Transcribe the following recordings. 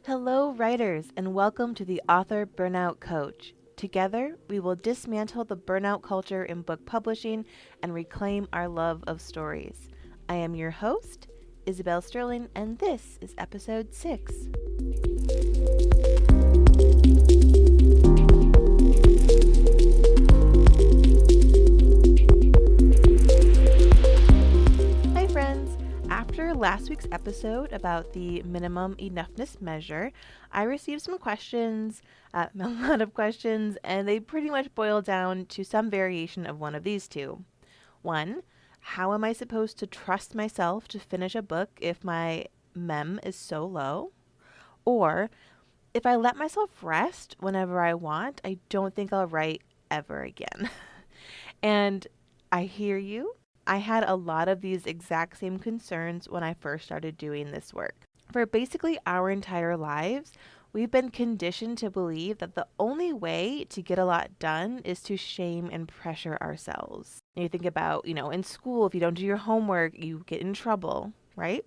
Hello, writers, and welcome to the Author Burnout Coach. Together, we will dismantle the burnout culture in book publishing and reclaim our love of stories. I am your host, Isabel Sterling, and this is episode 6. Hi, friends. After last week's episode about the Minimum Enoughness Measure, I received some questions, a lot of questions, and they pretty much boil down to some variation of one of these two. One, how am I supposed to trust myself to finish a book if my mem is so low? Or, if I let myself rest whenever I want, I don't think I'll write ever again. And I hear you. I had a lot of these exact same concerns when I first started doing this work. For basically our entire lives, we've been conditioned to believe that the only way to get a lot done is to shame and pressure ourselves. And you think about, in school, if you don't do your homework, you get in trouble, right?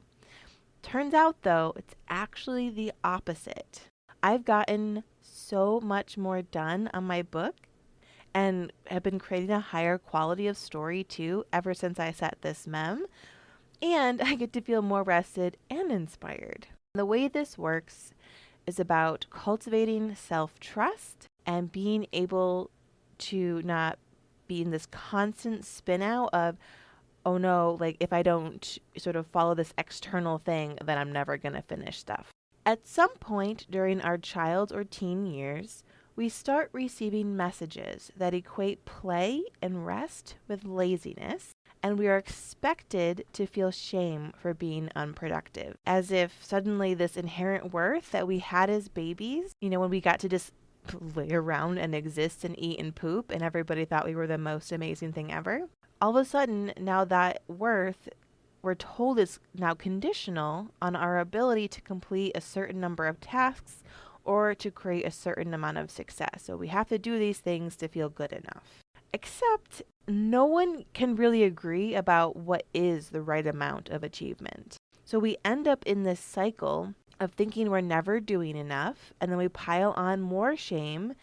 Turns out, though, it's actually the opposite. I've gotten so much more done on my book and have been creating a higher quality of story too ever since I set this mem. And I get to feel more rested and inspired. The way this works is about cultivating self-trust and being able to not be in this constant spin out of, oh no, like if I don't sort of follow this external thing, then I'm never going to finish stuff. At some point during our child or teen years, we start receiving messages that equate play and rest with laziness, and we are expected to feel shame for being unproductive, as if suddenly this inherent worth that we had as babies, when we got to just lay around and exist and eat and poop, and everybody thought we were the most amazing thing ever. All of a sudden, now that worth we're told is now conditional on our ability to complete a certain number of tasks or to create a certain amount of success. So we have to do these things to feel good enough. Except no one can really agree about what is the right amount of achievement. So we end up in this cycle of thinking we're never doing enough, and then we pile on more shame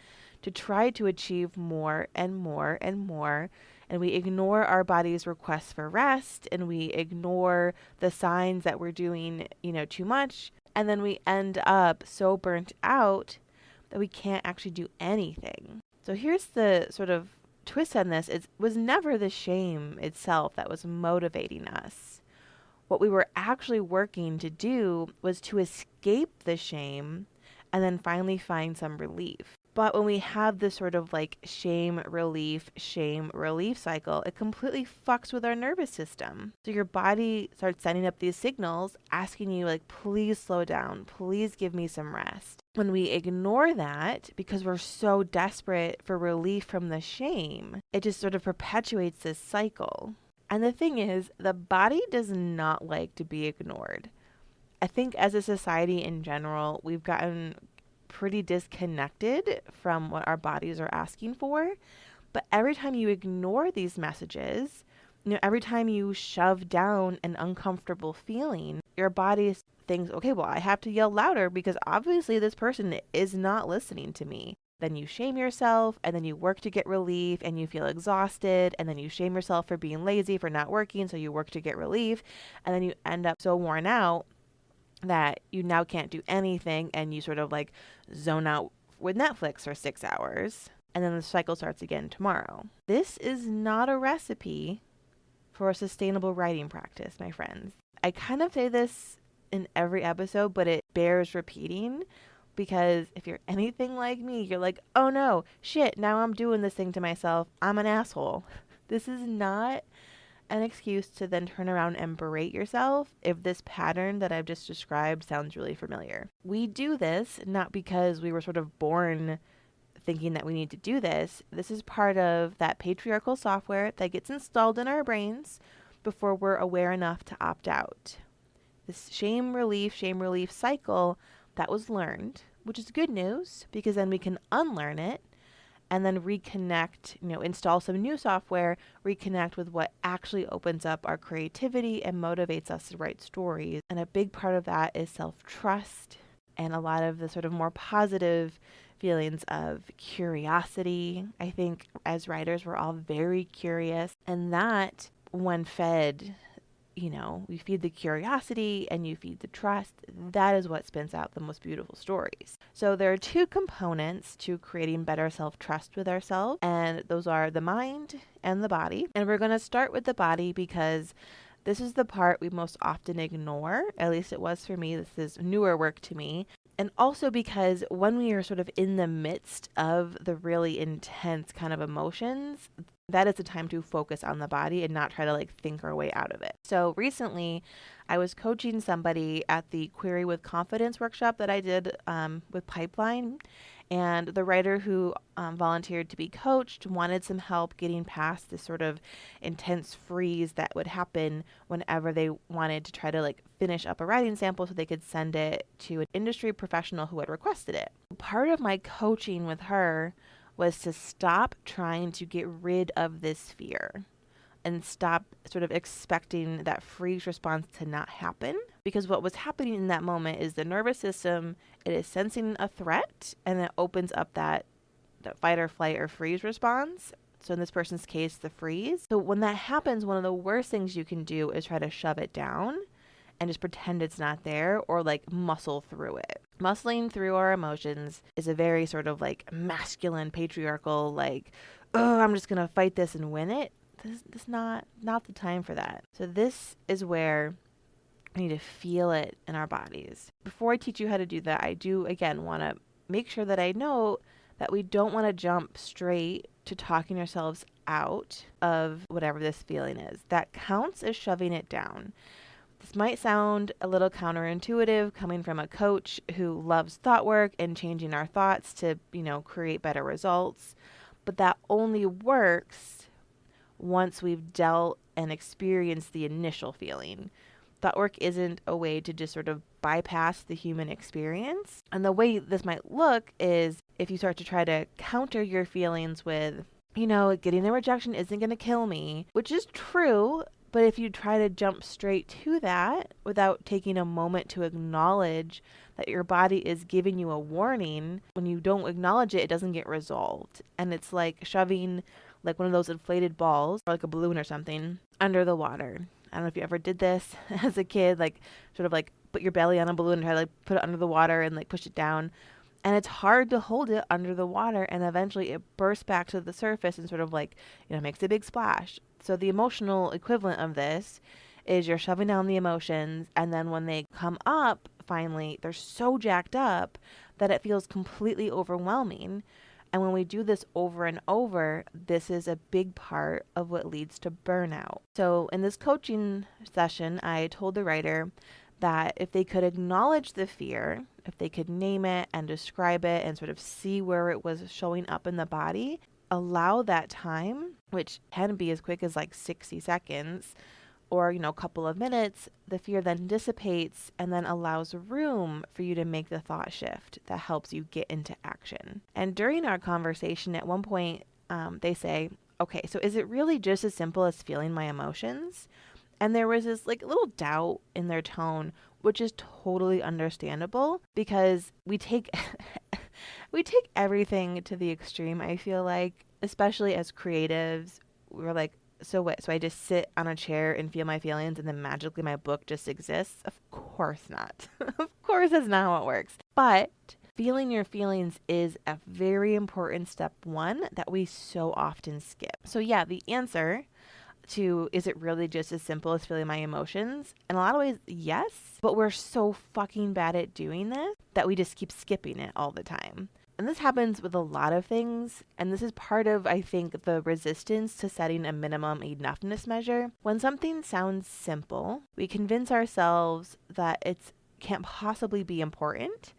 to try to achieve more and more and more. And we ignore our body's requests for rest, and we ignore the signs that we're doing, too much. And then we end up so burnt out that we can't actually do anything. So here's the sort of twist on this. It was never the shame itself that was motivating us. What we were actually working to do was to escape the shame and then finally find some relief. But when we have this sort of like shame relief cycle, it completely fucks with our nervous system. So your body starts sending up these signals asking you like, please slow down, please give me some rest. When we ignore that because we're so desperate for relief from the shame, it just sort of perpetuates this cycle. And the thing is, the body does not like to be ignored. I think as a society in general, we've gotten pretty disconnected from what our bodies are asking for. But every time you ignore these messages, every time you shove down an uncomfortable feeling, your body thinks, okay, well, I have to yell louder because obviously this person is not listening to me. Then you shame yourself, and then you work to get relief, and you feel exhausted, and then you shame yourself for being lazy, for not working, so you work to get relief, and then you end up so worn out that you now can't do anything, and you sort of like zone out with Netflix for 6 hours, and then the cycle starts again tomorrow. This is not a recipe for a sustainable writing practice, my friends. I kind of say this in every episode, but it bears repeating because if you're anything like me, you're like, oh no, shit, now I'm doing this thing to myself. I'm an asshole. This is not an excuse to then turn around and berate yourself if this pattern that I've just described sounds really familiar. We do this not because we were sort of born thinking that we need to do this. This is part of that patriarchal software that gets installed in our brains before we're aware enough to opt out. This shame relief cycle that was learned, which is good news because then we can unlearn it and then reconnect, install some new software, reconnect with what actually opens up our creativity and motivates us to write stories. And a big part of that is self-trust and a lot of the sort of more positive feelings of curiosity. I think as writers, we're all very curious, and that, when fed, we feed the curiosity and you feed the trust. That is what spins out the most beautiful stories. So there are two components to creating better self-trust with ourselves, and those are the mind and the body. And we're going to start with the body because this is the part we most often ignore. At least it was for me. This is newer work to me. And also because when we are sort of in the midst of the really intense kind of emotions, that is the time to focus on the body and not try to think our way out of it. So recently, I was coaching somebody at the Query with Confidence workshop that I did with Pipeline. And the writer who volunteered to be coached wanted some help getting past this sort of intense freeze that would happen whenever they wanted to try to finish up a writing sample so they could send it to an industry professional who had requested it. Part of my coaching with her was to stop trying to get rid of this fear and stop sort of expecting that freeze response to not happen. Because what was happening in that moment is the nervous system, it is sensing a threat, and it opens up that fight or flight or freeze response. So in this person's case, the freeze. So when that happens, one of the worst things you can do is try to shove it down and just pretend it's not there, or muscle through it. Muscling through our emotions is a very sort of masculine, patriarchal, oh, I'm just going to fight this and win it. This is not the time for that. So this is where we need to feel it in our bodies. Before I teach you how to do that, I do, again, want to make sure that I know that we don't want to jump straight to talking ourselves out of whatever this feeling is. That counts as shoving it down. This might sound a little counterintuitive coming from a coach who loves thought work and changing our thoughts to, create better results. But that only works once we've dealt and experienced the initial feeling. Thought work isn't a way to just sort of bypass the human experience. And the way this might look is if you start to try to counter your feelings with, getting the rejection isn't going to kill me, which is true. But if you try to jump straight to that without taking a moment to acknowledge that your body is giving you a warning, when you don't acknowledge it, it doesn't get resolved. And it's like shoving one of those inflated balls or a balloon or something under the water. I don't know if you ever did this as a kid, sort of put your belly on a balloon and try to put it under the water and push it down. And it's hard to hold it under the water, and eventually it bursts back to the surface and sort of makes a big splash. So the emotional equivalent of this is you're shoving down the emotions, and then when they come up, finally, they're so jacked up that it feels completely overwhelming. And when we do this over and over, this is a big part of what leads to burnout. So in this coaching session, I told the writer that if they could acknowledge the fear, if they could name it and describe it and sort of see where it was showing up in the body, allow that time, which can be as quick as 60 seconds or, a couple of minutes, the fear then dissipates and then allows room for you to make the thought shift that helps you get into action. And during our conversation, at one point, they say, okay, so is it really just as simple as feeling my emotions? And there was this little doubt in their tone, which is totally understandable because we take everything to the extreme, I feel like, especially as creatives. We're so what? So I just sit on a chair and feel my feelings and then magically my book just exists? Of course not. Of course that's not how it works. But feeling your feelings is a very important step one that we so often skip. So yeah, the answer to is it really just as simple as feeling my emotions? In a lot of ways, yes. But we're so fucking bad at doing this that we just keep skipping it all the time. And this happens with a lot of things. And this is part of, I think, the resistance to setting a minimum enoughness measure. When something sounds simple, we convince ourselves that it can't possibly be important.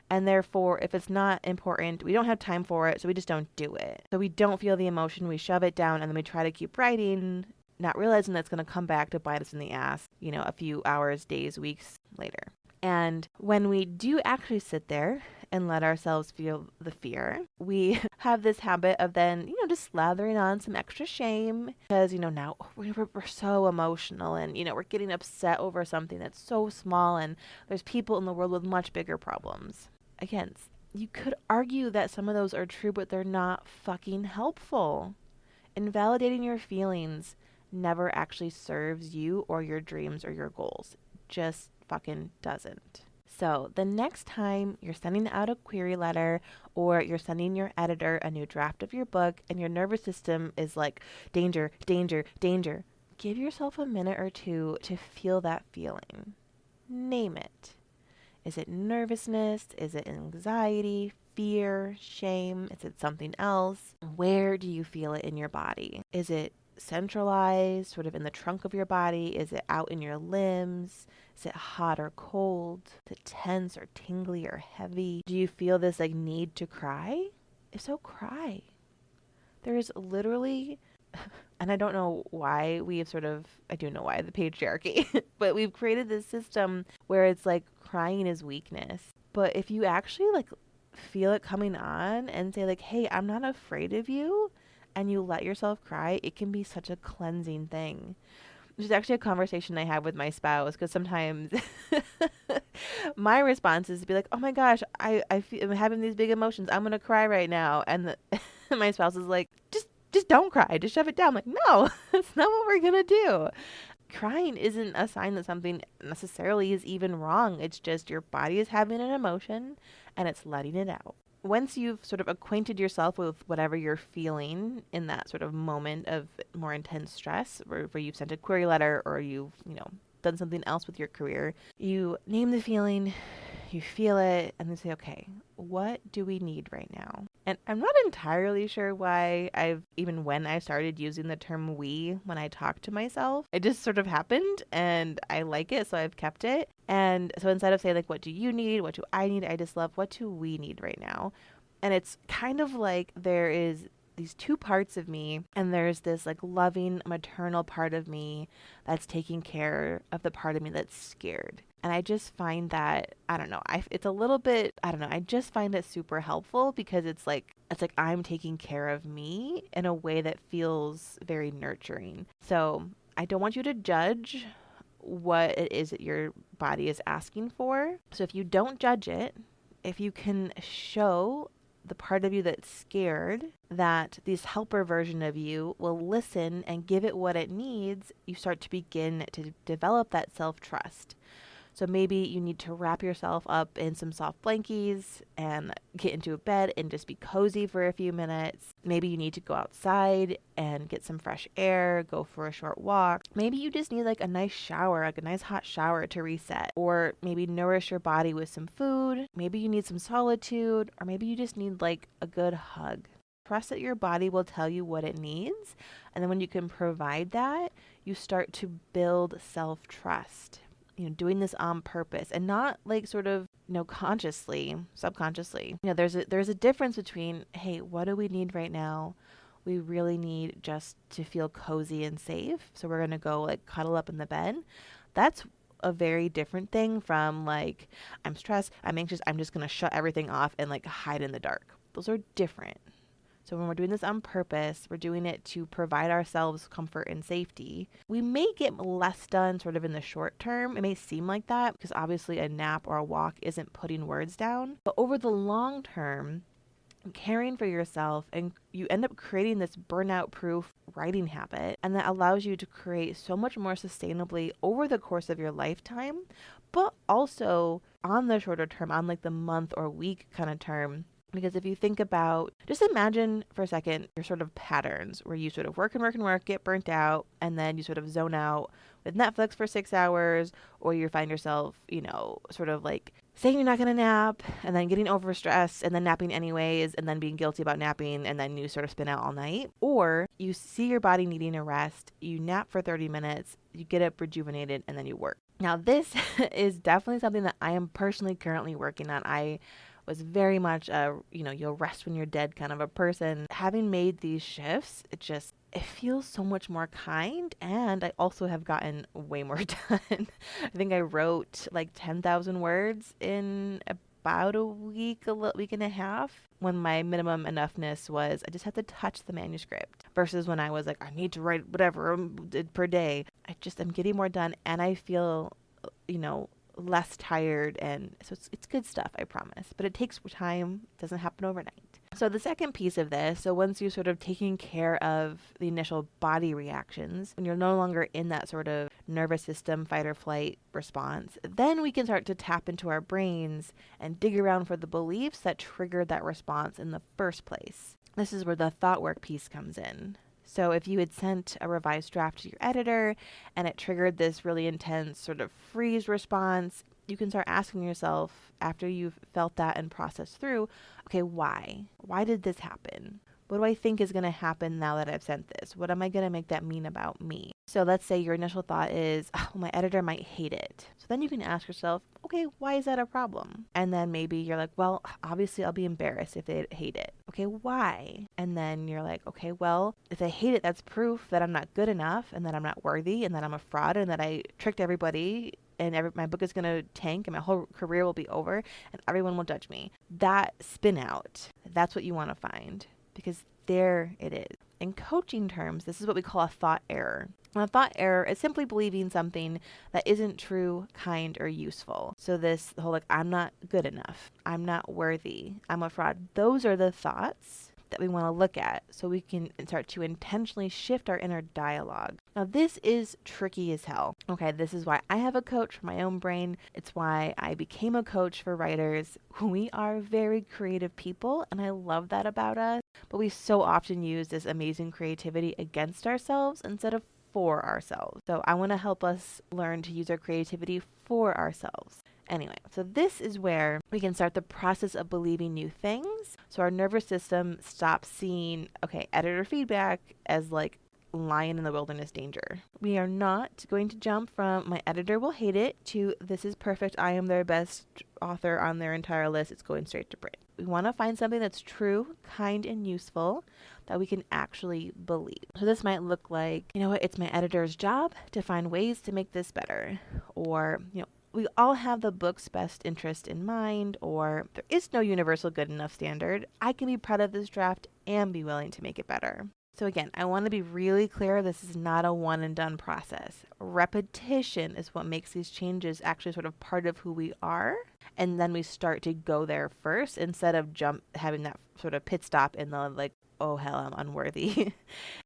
And therefore, if it's not important, we don't have time for it, so we just don't do it. So we don't feel the emotion, we shove it down, and then we try to keep writing, not realizing that's going to come back to bite us in the ass, a few hours, days, weeks later. And when we do actually sit there and let ourselves feel the fear. We have this habit of then, just slathering on some extra shame because, now we're so emotional and, we're getting upset over something that's so small and there's people in the world with much bigger problems. Again, you could argue that some of those are true, but they're not fucking helpful. Invalidating your feelings never actually serves you or your dreams or your goals. Just fucking doesn't. So the next time you're sending out a query letter or you're sending your editor a new draft of your book and your nervous system is like, danger, danger, danger, give yourself a minute or two to feel that feeling. Name it. Is it nervousness? Is it anxiety, fear, shame? Is it something else? Where do you feel it in your body? Is it centralized, sort of in the trunk of your body? Is it out in your limbs? Is it hot or cold? Is it tense or tingly or heavy? Do you feel this need to cry? If so, cry. There is literally, and I don't know why I do know why, the patriarchy, but we've created this system where it's crying is weakness. But if you actually feel it coming on and say hey, I'm not afraid of you, and you let yourself cry, it can be such a cleansing thing. Which is actually a conversation I have with my spouse, because sometimes my response is to be oh my gosh, I'm having these big emotions. I'm going to cry right now. And my spouse is just don't cry. Just shove it down. I'm no, that's not what we're going to do. Crying isn't a sign that something necessarily is even wrong. It's just your body is having an emotion and it's letting it out. Once you've sort of acquainted yourself with whatever you're feeling in that sort of moment of more intense stress, where you've sent a query letter or you've, done something else with your career, you name the feeling, you feel it, and then say, okay, what do we need right now? And I'm not entirely sure why when I started using the term we when I talk to myself, it just sort of happened and I like it, so I've kept it. And so instead of saying what do you need, what do I need, I just love what do we need right now? And it's kind of there is these two parts of me, and there's this loving maternal part of me that's taking care of the part of me that's scared. And I just find that, I don't know, it's a little bit, I don't know, I just find it super helpful because it's I'm taking care of me in a way that feels very nurturing. So I don't want you to judge what it is that your body is asking for. So if you don't judge it, if you can show the part of you that's scared that this helper version of you will listen and give it what it needs, you start to begin to develop that self-trust. So maybe you need to wrap yourself up in some soft blankies and get into a bed and just be cozy for a few minutes. Maybe you need to go outside and get some fresh air, go for a short walk. Maybe you just need a nice shower, a nice hot shower to reset. Or maybe nourish your body with some food. Maybe you need some solitude, or maybe you just need a good hug. Trust that your body will tell you what it needs. And then when you can provide that, you start to build self-trust. Doing this on purpose and not consciously, subconsciously. There's a difference between, hey, what do we need right now? We really need just to feel cozy and safe. So we're going to go cuddle up in the bed. That's a very different thing from I'm stressed, I'm anxious, I'm just going to shut everything off and hide in the dark. Those are different. So when we're doing this on purpose, we're doing it to provide ourselves comfort and safety. We may get less done sort of in the short term. It may seem like that because obviously a nap or a walk isn't putting words down. But over the long term, caring for yourself, and you end up creating this burnout-proof writing habit, and that allows you to create so much more sustainably over the course of your lifetime, but also on the shorter term, on the month or week kind of term. Because if you think about, just imagine for a second your sort of patterns where you sort of work and work and work, get burnt out, and then you sort of zone out with Netflix for 6 hours, or you find yourself, sort of saying you're not going to nap, and then getting overstressed, and then napping anyways, and then being guilty about napping, and then you sort of spin out all night. Or you see your body needing a rest, you nap for 30 minutes, you get up rejuvenated, and then you work. Now this is definitely something that I am personally currently working on. I was very much a, you'll rest when you're dead kind of a person. Having made these shifts, it feels so much more kind, and I also have gotten way more done. I think I wrote 10,000 words in about a week, week and a half, when my minimum enoughness was I just have to touch the manuscript, versus when I was like, I need to write whatever per day. I'm getting more done, and I feel, less tired. And so it's good stuff, I promise. But it takes time. It doesn't happen overnight. So the second piece of this, so once you're sort of taking care of the initial body reactions, when you're no longer in that sort of nervous system fight or flight response, then we can start to tap into our brains and dig around for the beliefs that triggered that response in the first place. This is where the thought work piece comes in. So if you had sent a revised draft to your editor and it triggered this really intense sort of freeze response, you can start asking yourself, after you've felt that and processed through, okay, why? Why did this happen? What do I think is going to happen now that I've sent this? What am I going to make that mean about me? So let's say your initial thought is, oh, my editor might hate it. So then you can ask yourself, okay, why is that a problem? And then maybe you're like, well, obviously I'll be embarrassed if they hate it. Okay, why? And then you're like, okay, well, if they hate it, that's proof that I'm not good enough and that I'm not worthy and that I'm a fraud and that I tricked everybody and my book is going to tank and my whole career will be over and everyone will judge me. That spin out, that's what you want to find, because there it is. In coaching terms, this is what we call a thought error. And a thought error is simply believing something that isn't true, kind, or useful. So this whole I'm not good enough, I'm not worthy, I'm a fraud. Those are the thoughts that we want to look at so we can start to intentionally shift our inner dialogue. Now, this is tricky as hell. Okay, this is why I have a coach for my own brain. It's why I became a coach for writers. We are very creative people, and I love that about us. But we so often use this amazing creativity against ourselves instead of for ourselves. So I want to help us learn to use our creativity for ourselves. Anyway, so this is where we can start the process of believing new things. So our nervous system stops seeing, okay, editor feedback as like lion in the wilderness danger. We are not going to jump from my editor will hate it to this is perfect, I am their best author on their entire list. It's going straight to print. We want to find something that's true, kind, and useful that we can actually believe. So this might look like, it's my editor's job to find ways to make this better. Or, we all have the book's best interest in mind, or there is no universal good enough standard. I can be proud of this draft and be willing to make it better. So again, I want to be really clear, this is not a one and done process. Repetition is what makes these changes actually sort of part of who we are. And then we start to go there first instead of having that sort of pit stop in the oh hell, I'm unworthy.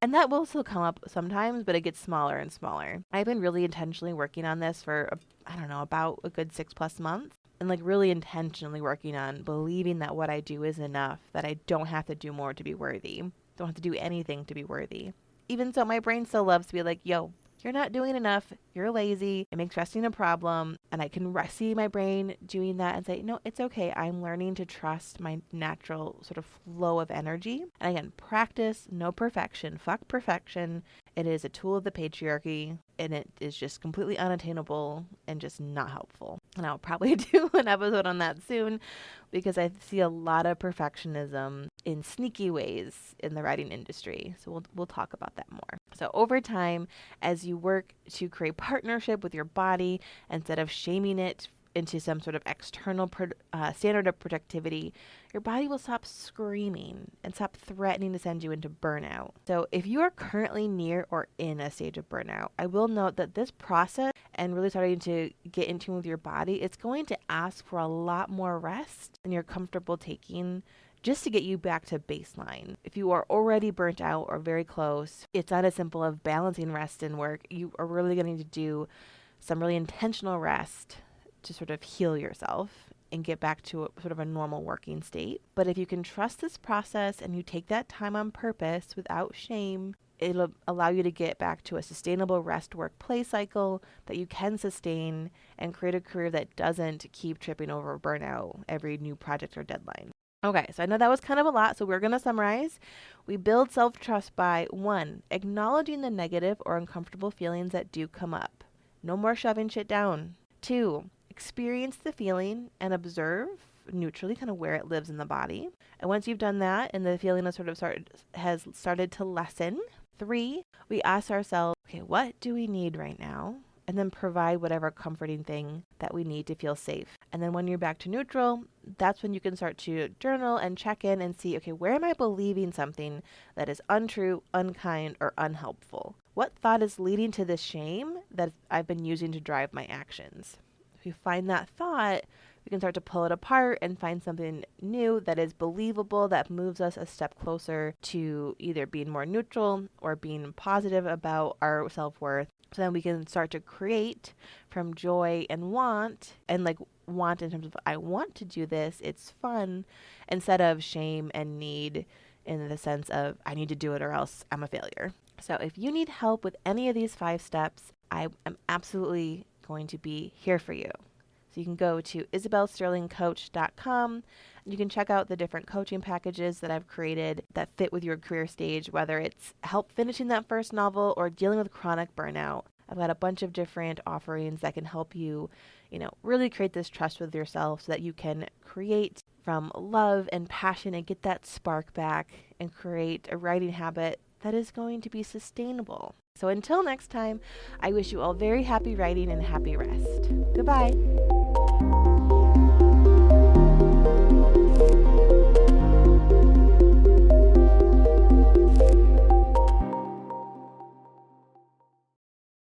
And that will still come up sometimes, but it gets smaller and smaller. I've been really intentionally working on this for, about a good 6+ months. And really intentionally working on believing that what I do is enough, that I don't have to do more to be worthy. Don't have to do anything to be worthy. Even so, my brain still loves to be like, yo, you're not doing enough. You're lazy. It makes resting a problem. And I can see my brain doing that and say, no, it's okay. I'm learning to trust my natural sort of flow of energy. And again, practice, no perfection. Fuck perfection. It is a tool of the patriarchy, and it is just completely unattainable and just not helpful. And I'll probably do an episode on that soon, because I see a lot of perfectionism in sneaky ways in the writing industry. So we'll talk about that more. So over time, as you work to create partnership with your body instead of shaming it into some sort of external standard of productivity, your body will stop screaming and stop threatening to send you into burnout. So if you are currently near or in a stage of burnout, I will note that this process and really starting to get in tune with your body, it's going to ask for a lot more rest than you're comfortable taking just to get you back to baseline. If you are already burnt out or very close, it's not as simple of balancing rest and work. You are really going to do some really intentional rest to sort of heal yourself and get back to sort of a normal working state. But if you can trust this process and you take that time on purpose without shame, it'll allow you to get back to a sustainable rest work play cycle that you can sustain and create a career that doesn't keep tripping over burnout every new project or deadline. Okay, so I know that was kind of a lot, so we're going to summarize. We build self-trust by 1, acknowledging the negative or uncomfortable feelings that do come up. No more shoving shit down. 2, experience the feeling and observe neutrally kind of where it lives in the body. And once you've done that and the feeling has started to lessen, 3, we ask ourselves, okay, what do we need right now? and then provide whatever comforting thing that we need to feel safe. And then when you're back to neutral, that's when you can start to journal and check in and see, okay, where am I believing something that is untrue, unkind, or unhelpful? What thought is leading to this shame that I've been using to drive my actions? If you find that thought, we can start to pull it apart and find something new that is believable, that moves us a step closer to either being more neutral or being positive about our self-worth. So then we can start to create from joy and want, and like want in terms of I want to do this, it's fun, instead of shame and need in the sense of I need to do it or else I'm a failure. So if you need help with any of these 5 steps, I am absolutely going to be here for you. So you can go to isabelsterlingcoach.com and you can check out the different coaching packages that I've created that fit with your career stage, whether it's help finishing that first novel or dealing with chronic burnout. I've got a bunch of different offerings that can help you, really create this trust with yourself so that you can create from love and passion and get that spark back and create a writing habit that is going to be sustainable. So until next time, I wish you all very happy writing and happy rest. Goodbye.